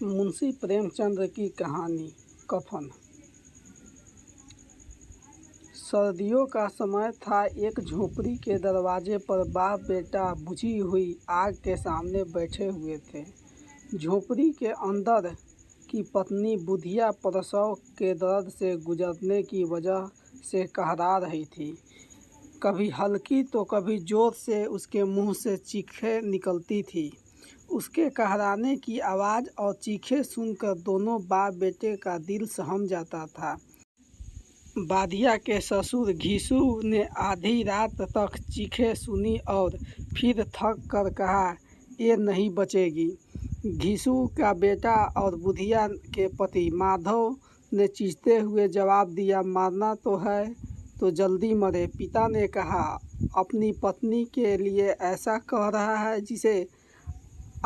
मुंशी प्रेमचंद की कहानी कफन। सर्दियों का समय था। एक झोपड़ी के दरवाजे पर बाप बेटा बुझी हुई आग के सामने बैठे हुए थे। झोपड़ी के अंदर की पत्नी बुधिया प्रसव के दर्द से गुजरने की वजह से कहरा रही थी। कभी हल्की तो कभी जोर से उसके मुंह से चीखें निकलती थी। उसके कहराने की आवाज़ और चीखें सुनकर दोनों बाप बेटे का दिल सहम जाता था। बाधिया के ससुर घीसू ने आधी रात तक चीखें सुनी और फिर थक कर कहा, ये नहीं बचेगी। घीसू का बेटा और बुधिया के पति माधव ने चीखते हुए जवाब दिया, मरना तो है तो जल्दी मरे। पिता ने कहा, अपनी पत्नी के लिए ऐसा कह रहा है जिसे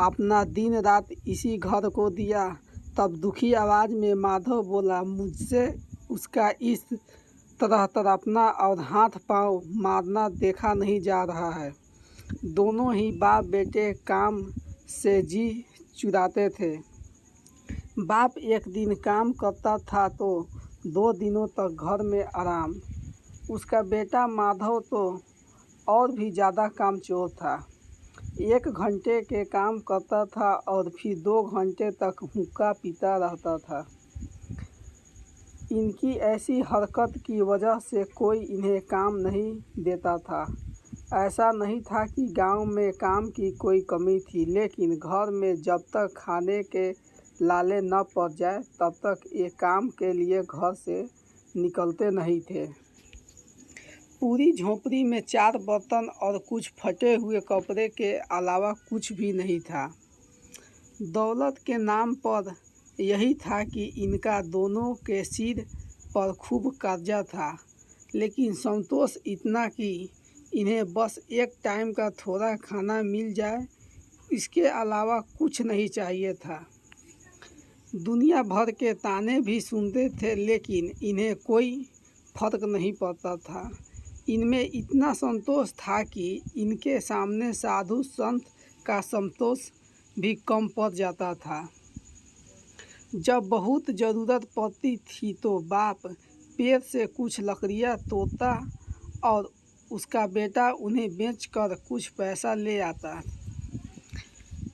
अपना दिन रात इसी घर को दिया। तब दुखी आवाज़ में माधव बोला, मुझसे उसका इस तरह तड़पना और हाथ पांव मारना देखा नहीं जा रहा है। दोनों ही बाप बेटे काम से जी चुराते थे। बाप एक दिन काम करता था तो 2 दिनों तक घर में आराम। उसका बेटा माधव तो और भी ज़्यादा कामचोर था। 1 घंटे के काम करता था और फिर 2 घंटे तक हुक्का पीता रहता था। इनकी ऐसी हरकत की वजह से कोई इन्हें काम नहीं देता था। ऐसा नहीं था कि गांव में काम की कोई कमी थी, लेकिन घर में जब तक खाने के लाले न पड़ जाए तब तक ये काम के लिए घर से निकलते नहीं थे। पूरी झोपड़ी में 4 बर्तन और कुछ फटे हुए कपड़े के अलावा कुछ भी नहीं था। दौलत के नाम पर यही था कि इनका दोनों के सिर पर खूब कर्जा था, लेकिन संतोष इतना कि इन्हें बस एक टाइम का थोड़ा खाना मिल जाए, इसके अलावा कुछ नहीं चाहिए था। दुनिया भर के ताने भी सुनते थे, लेकिन इन्हें कोई फर्क नहीं पड़ता था। इनमें इतना संतोष था कि इनके सामने साधु संत का संतोष भी कम पड़ जाता था। जब बहुत ज़रूरत पड़ती थी तो बाप पेड़ से कुछ लकड़ियाँ तोड़ता और उसका बेटा उन्हें बेचकर कुछ पैसा ले आता।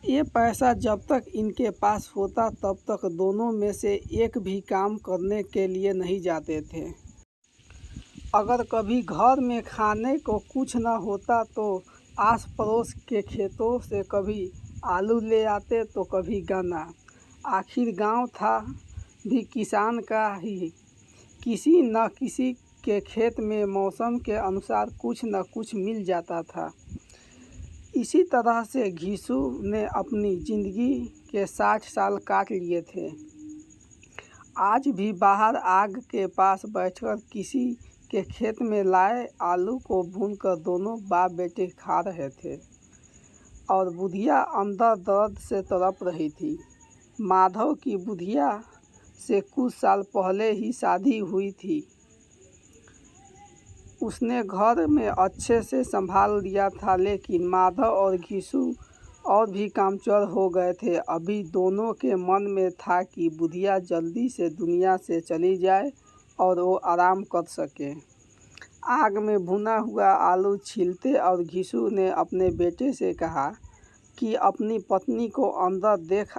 ये पैसा जब तक इनके पास होता तब तक दोनों में से एक भी काम करने के लिए नहीं जाते थे। अगर कभी घर में खाने को कुछ न होता तो आस पड़ोस के खेतों से कभी आलू ले आते तो कभी गन्ना। आखिर गांव था भी किसान का ही। किसी न किसी के खेत में मौसम के अनुसार कुछ न कुछ मिल जाता था। इसी तरह से घीसू ने अपनी ज़िंदगी के 60 साल काट लिए थे। आज भी बाहर आग के पास बैठकर किसी के खेत में लाए आलू को भूनकर दोनों बाप बेटे खा रहे थे और बुधिया अंदर दर्द से तड़प रही थी। माधव की बुधिया से कुछ साल पहले ही शादी हुई थी। उसने घर में अच्छे से संभाल लिया था, लेकिन माधव और घीसू और भी कामचोर हो गए थे। अभी दोनों के मन में था कि बुधिया जल्दी से दुनिया से चली जाए और वो आराम कर सके। आग में भुना हुआ आलू छीलते और घीसू ने अपने बेटे से कहा कि अपनी पत्नी को अंदर देख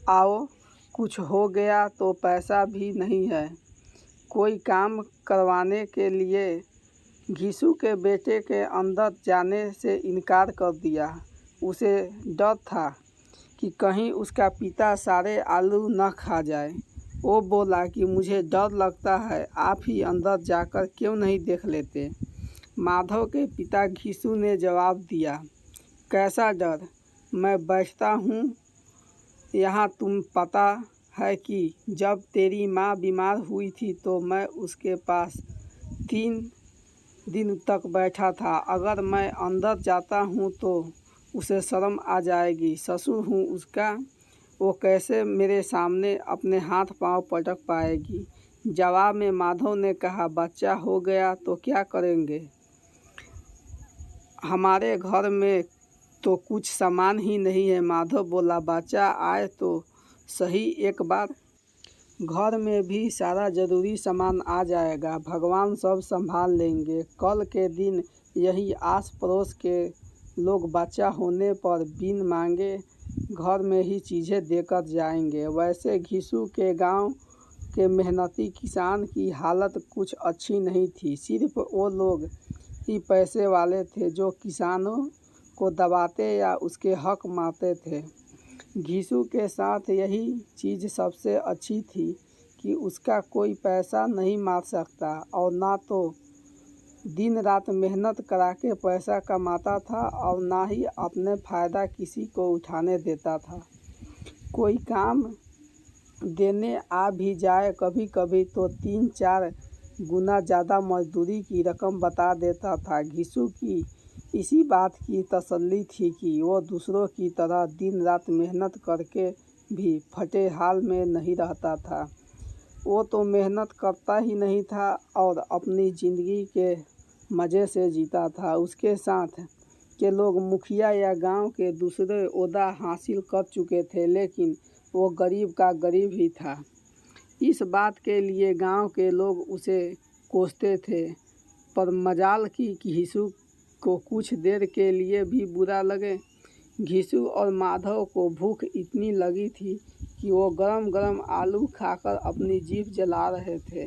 आओ, कुछ हो गया तो पैसा भी नहीं है कोई काम करवाने के लिए। घीसू के बेटे के अंदर जाने से इनकार कर दिया। उसे डर था कि कहीं उसका पिता सारे आलू न खा जाए। वो बोला कि मुझे डर लगता है, आप ही अंदर जाकर क्यों नहीं देख लेते। माधव के पिता घीसू ने जवाब दिया, कैसा डर, मैं बैठता हूँ यहाँ। तुम पता है कि जब तेरी माँ बीमार हुई थी तो मैं उसके पास 3 दिन तक बैठा था। अगर मैं अंदर जाता हूँ तो उसे शर्म आ जाएगी। ससुर हूँ उसका, वो कैसे मेरे सामने अपने हाथ पांव पटक पाएगी। जवाब में माधव ने कहा, बच्चा हो गया तो क्या करेंगे, हमारे घर में तो कुछ सामान ही नहीं है। माधव बोला, बच्चा आए तो सही एक बार घर में भी सारा ज़रूरी सामान आ जाएगा, भगवान सब संभाल लेंगे। कल के दिन यही आस पड़ोस के लोग बच्चा होने पर बिन मांगे घर में ही चीज़ें देकर जाएंगे। वैसे घिसू के गांव के मेहनती किसान की हालत कुछ अच्छी नहीं थी। सिर्फ वो लोग ही पैसे वाले थे जो किसानों को दबाते या उसके हक मारते थे। घिसू के साथ यही चीज़ सबसे अच्छी थी कि उसका कोई पैसा नहीं मार सकता और ना तो दिन रात मेहनत करा के पैसा कमाता था और ना ही अपने फ़ायदा किसी को उठाने देता था। कोई काम देने आ भी जाए कभी कभी तो 3-4 गुना ज़्यादा मजदूरी की रकम बता देता था। घिसू की इसी बात की तसल्ली थी कि वो दूसरों की तरह दिन रात मेहनत करके भी फटे हाल में नहीं रहता था। वो तो मेहनत करता ही नहीं था और अपनी ज़िंदगी के मज़े से जीता था। उसके साथ के लोग मुखिया या गांव के दूसरे ओहदा हासिल कर चुके थे, लेकिन वो गरीब का गरीब ही था। इस बात के लिए गांव के लोग उसे कोसते थे, पर मजाल की घिसू को कुछ देर के लिए भी बुरा लगे। घिसू और माधव को भूख इतनी लगी थी कि वो गरम गरम आलू खाकर अपनी जीभ जला रहे थे।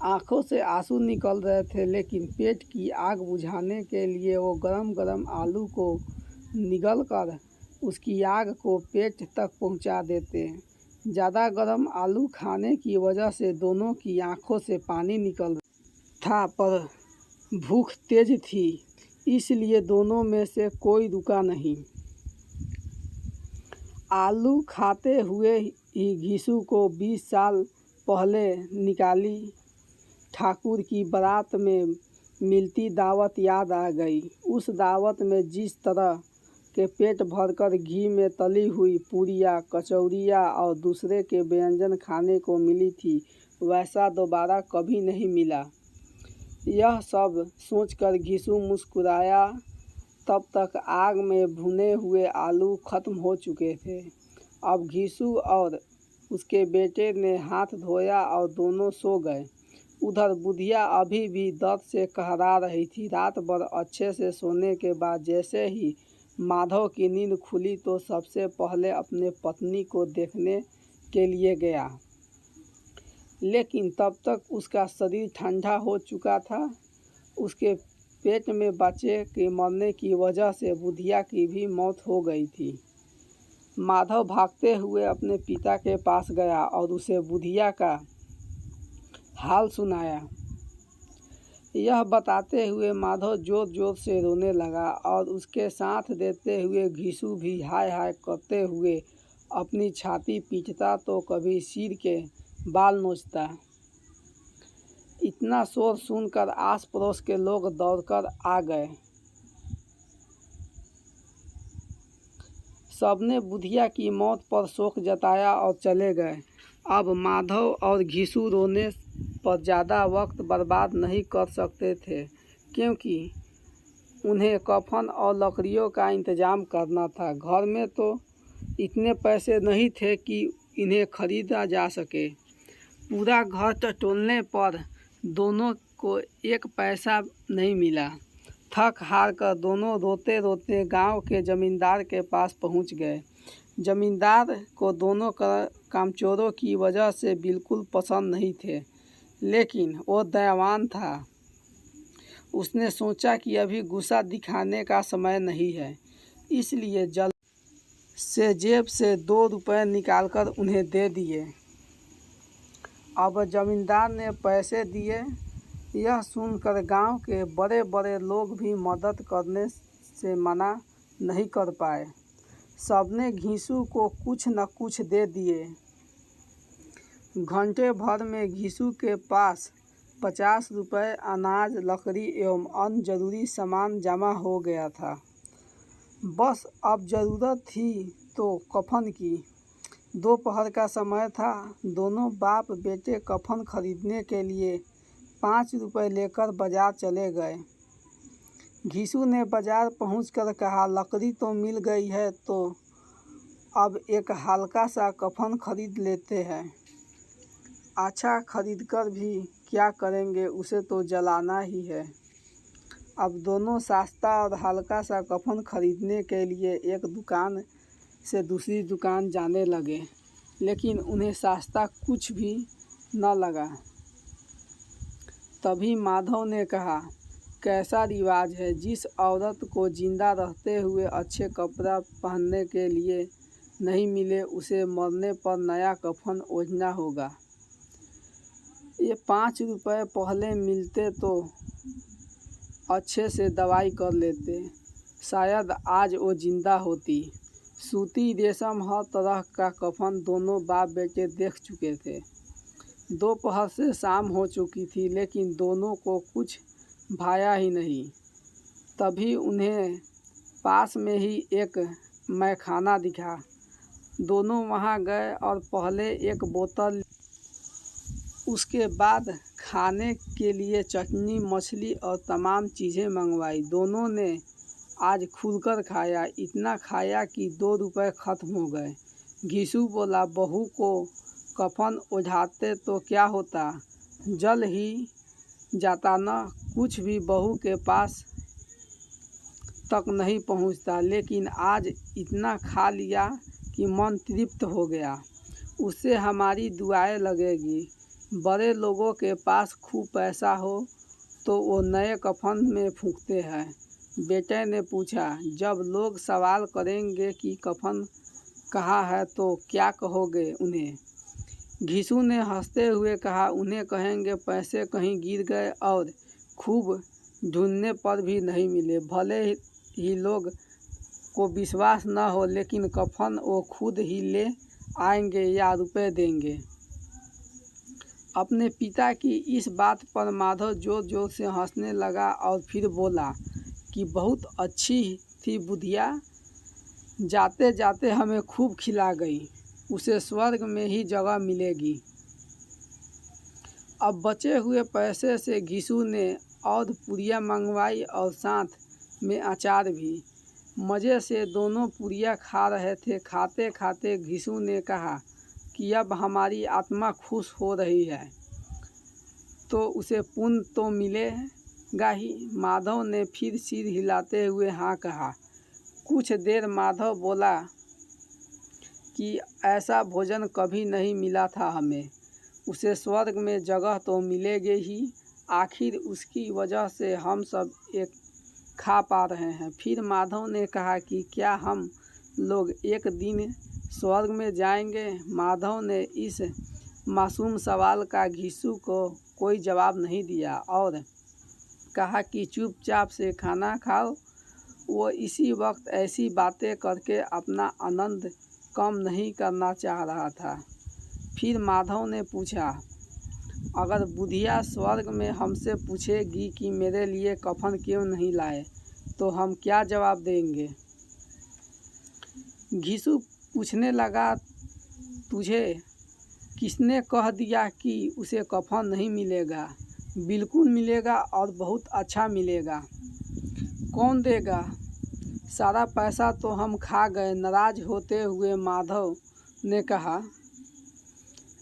आंखों से आंसू निकल रहे थे, लेकिन पेट की आग बुझाने के लिए वो गरम गरम आलू को निगल कर उसकी आग को पेट तक पहुंचा देते। ज़्यादा गरम आलू खाने की वजह से दोनों की आंखों से पानी निकल था, पर भूख तेज थी, इसलिए दोनों में से कोई रुका नहीं। आलू खाते हुए ही घिसू को 20 साल पहले निकाली ठाकुर की बारात में मिलती दावत याद आ गई। उस दावत में जिस तरह के पेट भरकर घी में तली हुई पूरियाँ, कचौरियाँ और दूसरे के व्यंजन खाने को मिली थी, वैसा दोबारा कभी नहीं मिला। यह सब सोचकर घिसू मुस्कुराया। तब तक आग में भुने हुए आलू खत्म हो चुके थे। अब घिसू और उसके बेटे ने हाथ धोया और दोनों सो गए। उधर बुधिया अभी भी दर्द से कहरा रही थी। रात भर अच्छे से सोने के बाद जैसे ही माधव की नींद खुली तो सबसे पहले अपने पत्नी को देखने के लिए गया, लेकिन तब तक उसका शरीर ठंडा हो चुका था। उसके पेट में बच्चे के मरने की वजह से बुधिया की भी मौत हो गई थी। माधव भागते हुए अपने पिता के पास गया और उसे बुधिया का हाल सुनाया। यह बताते हुए माधव जोर जोर से रोने लगा और उसके साथ देते हुए घिसू भी हाय हाय करते हुए अपनी छाती पीटता तो कभी सिर के बाल नोचता। इतना शोर सुनकर आस पड़ोस के लोग दौड़कर आ गए। सबने बुधिया की मौत पर शोक जताया और चले गए। अब माधव और घिसू रोने पर ज़्यादा वक्त बर्बाद नहीं कर सकते थे, क्योंकि उन्हें कफन और लकड़ियों का इंतज़ाम करना था। घर में तो इतने पैसे नहीं थे कि इन्हें खरीदा जा सके। पूरा घर टटोलने पर दोनों को एक पैसा नहीं मिला। थक हार कर दोनों रोते रोते गांव के जमींदार के पास पहुंच गए। जमींदार को दोनों कामचोरों की वजह से बिल्कुल पसंद नहीं थे, लेकिन वो दयावान था। उसने सोचा कि अभी गुस्सा दिखाने का समय नहीं है, इसलिए जल्द से जेब से 2 रुपए निकालकर उन्हें दे दिए। अब जमींदार ने पैसे दिए। यह सुनकर गांव के बड़े बड़े लोग भी मदद करने से मना नहीं कर पाए। सबने घिसू को कुछ न कुछ दे दिए। घंटे भर में घिसू के पास 50 रुपए अनाज, लकड़ी एवं अन्य जरूरी सामान जमा हो गया था। बस अब ज़रूरत थी तो कफन की। दोपहर का समय था। दोनों बाप बेटे कफन खरीदने के लिए 5 रुपए लेकर बाजार चले गए। घिसू ने बाजार पहुंचकर कहा, लकड़ी तो मिल गई है, तो अब एक हल्का सा कफन खरीद लेते हैं। अच्छा खरीद कर भी क्या करेंगे, उसे तो जलाना ही है। अब दोनों सस्ता और हल्का सा कफन खरीदने के लिए एक दुकान से दूसरी दुकान जाने लगे, लेकिन उन्हें सस्ता कुछ भी न लगा। तभी माधव ने कहा, कैसा रिवाज है, जिस औरत को जिंदा रहते हुए अच्छे कपड़ा पहनने के लिए नहीं मिले, उसे मरने पर नया कफन ओढ़ना होगा। ये 5 रुपए पहले मिलते तो अच्छे से दवाई कर लेते, शायद आज वो जिंदा होती। सूती, रेशम, हर तरह का कफन दोनों बाप बेटे देख चुके थे। दोपहर से शाम हो चुकी थी, लेकिन दोनों को कुछ भाया ही नहीं। तभी उन्हें पास में ही एक मैखाना दिखा। दोनों वहां गए और पहले एक बोतल, उसके बाद खाने के लिए चटनी, मछली और तमाम चीज़ें मंगवाई। दोनों ने आज खुलकर खाया, इतना खाया कि 2 रुपए खत्म हो गए। घीसू बोला, बहू को कफन ओढ़ाते तो क्या होता, जल ही जाता न, कुछ भी बहू के पास तक नहीं पहुंचता। लेकिन आज इतना खा लिया कि मन तृप्त हो गया, उससे हमारी दुआएं लगेगी। बड़े लोगों के पास खूब पैसा हो तो वो नए कफन में फूंकते हैं। बेटे ने पूछा, जब लोग सवाल करेंगे कि कफन कहाँ है तो क्या कहोगे उन्हें? घीसू ने हंसते हुए कहा, उन्हें कहेंगे पैसे कहीं गिर गए और खूब ढूंढने पर भी नहीं मिले। भले ही लोग को विश्वास न हो, लेकिन कफन वो खुद ही ले आएंगे या रुपए देंगे। अपने पिता की इस बात पर माधव जोर जोर से हंसने लगा और फिर बोला कि बहुत अच्छी थी बुधिया, जाते जाते हमें खूब खिला गई, उसे स्वर्ग में ही जगह मिलेगी। अब बचे हुए पैसे से घीसू ने और पुड़िया मंगवाई और साथ में अचार भी। मज़े से दोनों पुड़िया खा रहे थे। खाते खाते घीसू ने कहा कि अब हमारी आत्मा खुश हो रही है तो उसे पुण्य तो मिलेगा ही। माधव ने फिर सिर हिलाते हुए हाँ कहा। कुछ देर माधव बोला कि ऐसा भोजन कभी नहीं मिला था हमें, उसे स्वर्ग में जगह तो मिलेगी ही, आखिर उसकी वजह से हम सब एक खा पा रहे हैं। फिर माधव ने कहा कि क्या हम लोग एक दिन स्वर्ग में जाएंगे? माधव ने इस मासूम सवाल का घीसू को कोई जवाब नहीं दिया और कहा कि चुपचाप से खाना खाओ। वो इसी वक्त ऐसी बातें करके अपना आनंद कम नहीं करना चाह रहा था। फिर माधव ने पूछा, अगर बुधिया स्वर्ग में हमसे पूछेगी कि मेरे लिए कफन क्यों नहीं लाए, तो हम क्या जवाब देंगे? घीसू पूछने लगा, तुझे किसने कह दिया कि उसे कफन नहीं मिलेगा? बिल्कुल मिलेगा और बहुत अच्छा मिलेगा। कौन देगा? सारा पैसा तो हम खा गए, नाराज होते हुए माधव ने कहा।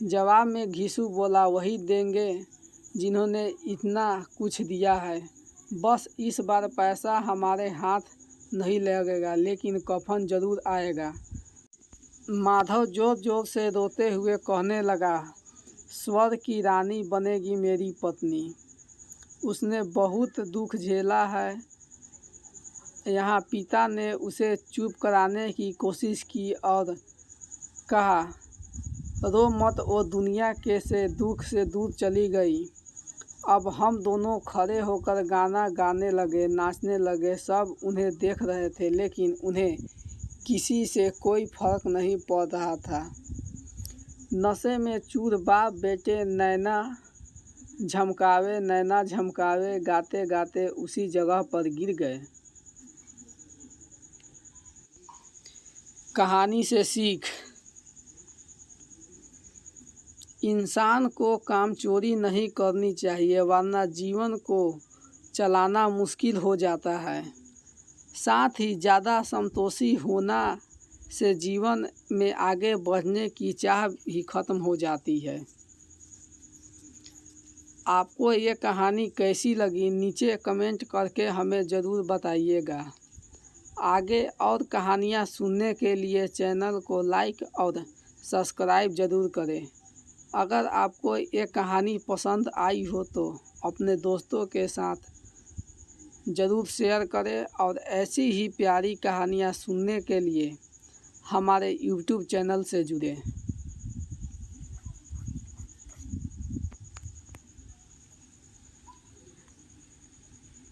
जवाब में घीसू बोला, वही देंगे जिन्होंने इतना कुछ दिया है। बस इस बार पैसा हमारे हाथ नहीं लगेगा, लेकिन कफन जरूर आएगा। माधव जोर जोर से रोते हुए कहने लगा, स्वर्ग की रानी बनेगी मेरी पत्नी। उसने बहुत दुख झेला है। यहाँ पिता ने उसे चुप कराने की कोशिश की और कहा, रो मत, वो दुनिया के से दुख से दूर चली गई। अब हम दोनों खड़े होकर गाना गाने लगे, नाचने लगे। सब उन्हें देख रहे थे, लेकिन उन्हें किसी से कोई फर्क नहीं पड़ रहा था। नशे में चूर बाप बेटे नैना झमकावे गाते गाते उसी जगह पर गिर गए। कहानी से सीख। इंसान को कामचोरी नहीं करनी चाहिए, वरना जीवन को चलाना मुश्किल हो जाता है। साथ ही ज़्यादा संतोषी होना से जीवन में आगे बढ़ने की चाह ही ख़त्म हो जाती है। आपको ये कहानी कैसी लगी नीचे कमेंट करके हमें ज़रूर बताइएगा। आगे और कहानियाँ सुनने के लिए चैनल को लाइक और सब्सक्राइब ज़रूर करें। अगर आपको ये कहानी पसंद आई हो तो अपने दोस्तों के साथ ज़रूर शेयर करें और ऐसी ही प्यारी कहानियाँ सुनने के लिए हमारे YouTube चैनल से जुड़ें।